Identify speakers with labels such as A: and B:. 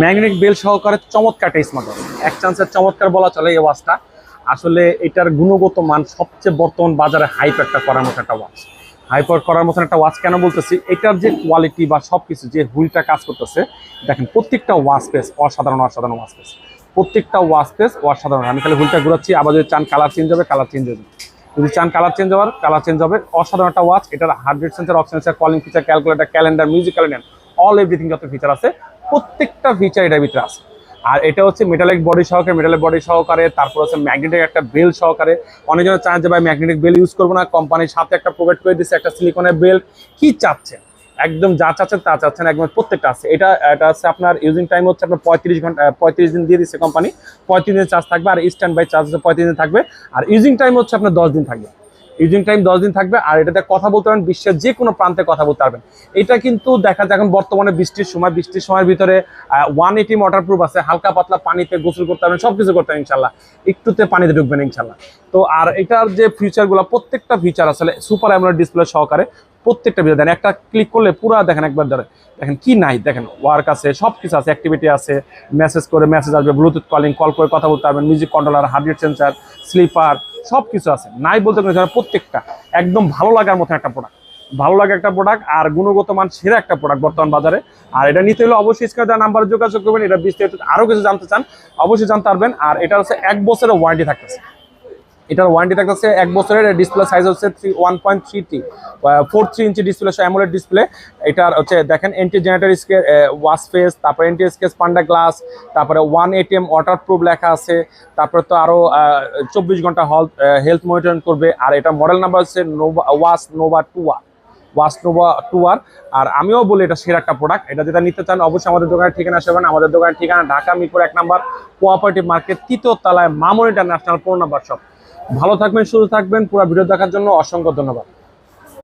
A: Magnetic bell সহকারে চমৎকার একটা স্মার্টওয়াচ, এক চান্সের চমৎকার বলা চলে এই ওয়াচটা। আসলে এটার গুণগত মান সবচেয়ে বর্তমান বাজারে হাইপার করার মতো একটা ওয়াচ। হাইপার করার মতন একটা ওয়াচ কেন বলতেছি, এটার যে কোয়ালিটি বা সবকিছু যে হুইলটা কাজ করতেছে, দেখেন প্রত্যেকটা ওয়াচ পেস অসাধারণ অসাধারণ ওয়াচ পেস, প্রত্যেকটা ওয়াচ পেস অসাধারণ। আমি খালি হুইলটা ঘুরাচ্ছি, আবার যদি চান কালার চেঞ্জ হবে কালার চেঞ্জ হবে, যদি চান কালার চেঞ্জ হওয়ার কালার চেঞ্জ হবে। অসাধারণ একটা ওয়াচ। এটার heart rate sensor, oxygen sensor, calling feature, calculator, calendar, music calendar, all everything যত ফিচার আছে প্রত্যেকটা ফিচার এটার ভিতরে আছে। আর এটা হচ্ছে মেটালিক বডি সহকারে, তারপর হচ্ছে ম্যাগনেটিক একটা বেল সহকারে। অনেকজন চান যে ভাই ম্যাগনেটিক বেল ইউজ করবো না, কোম্পানির সাথে একটা প্রোভাইড করে দিচ্ছে একটা সিলিকনের বেল্ট। কি চাচ্ছেন, একদম যা চাচ্ছেন তা চাচ্ছেন, একদম প্রত্যেকটা আছে। এটা আছে আপনার ইউজিং টাইম হচ্ছে আপনার 35 ঘন্টা, 35 দিন দিয়ে দিচ্ছে কোম্পানি। 35 দিন চার্জ থাকবে, আর স্ট্যান্ড বাই চার্জ হচ্ছে 35 দিন থাকবে। আর ইউজিং টাইম হচ্ছে আপনার 10 দিন থাকবে। ইউজিং টাইম 10 দিন থাকবে। আর এটাতে কথা বলতে পারবেন, বিশ্বের যে কোনো প্রান্তে কথা বলতে পারবেন। এটা কিন্তু দেখা যায় এখন বর্তমানে বৃষ্টির সময়ের ভিতরে 180 ওয়াটারপ্রুফ আছে, হালকা পাতলা পানিতে গোসল করতে পারবেন, সবকিছু করতে পারবেন ইনশাল্লাহ, একটুতে পানিতে ঢুকবেন ইনশাল্লাহ। তো আর এটার যে ফিচারগুলো, প্রত্যেকটা ফিচার আসলে সুপার অ্যামোলেড ডিসপ্লে সহকারে প্রত্যেকটা ভিডিও দেন, একটা ক্লিক করলে পুরো দেখেন, একবার ধরে দেখেন কি নাই, দেখেন ওয়ার্ক আছে, সব কিছু আছে, অ্যাক্টিভিটি আছে, মেসেজ করে মেসেজ আসবে, ব্লুটুথ কলিং, কল করে কথা বলতে পারবেন, music controller, heart rate sensor, sleeper, সব কিছু আছে, নাই বলতে পারেন। প্রত্যেকটা একদম ভালো লাগার মতো একটা প্রোডাক্ট, ভালো লাগে একটা প্রোডাক্ট, আর গুণগত মান সেরা একটা প্রোডাক্ট বর্তমান বাজারে। আর এটা নিতে হলে অবশ্যই স্ক্রিনে দেওয়া নাম্বারে যোগাযোগ করবেন। এটা বিস্তারিত আরও কিছু জানতে চান অবশ্যই জানতে পারবেন। আর এটা হচ্ছে 1 বছরের ওয়ারেন্টি থাকতেছে, এটার ওয়ারেন্টি থাকতেছে 1 বছরের। ডিসপ্লে সাইজ হচ্ছে 1.3T 43 inch display, AMOLED display. এটার হচ্ছে দেখেন anti generator scale, wash face, তারপরে এন্টি স্কেচ পান্ডা গ্লাস, তারপরে 1 ATM ওয়াটারপ্রুফ লেখা আছে, তারপরে তো আরও 24 ঘন্টা হেলথ মনিটরিং করবে। আর এটা মডেল নাম্বার হচ্ছে ওয়াচ নোভা 2R। আর আমিও বলি এটা সেরা একটা প্রোডাক্ট। এটা যেটা নিতে চান অবশ্যই আমাদের দোকানের ঠিকানা আসবেন। আমাদের দোকানের ঠিকানা ঢাকা মিরপুর 1 নম্বর কোঅপারেটিভ মার্কেট, 3য় তলায় মামুন ইন্টারন্যাশনাল 4 নম্বর শপ। ভালো থাকবেন, সুস্থ থাকবেন। পুরো ভিডিও দেখার জন্য অসংখ্য ধন্যবাদ।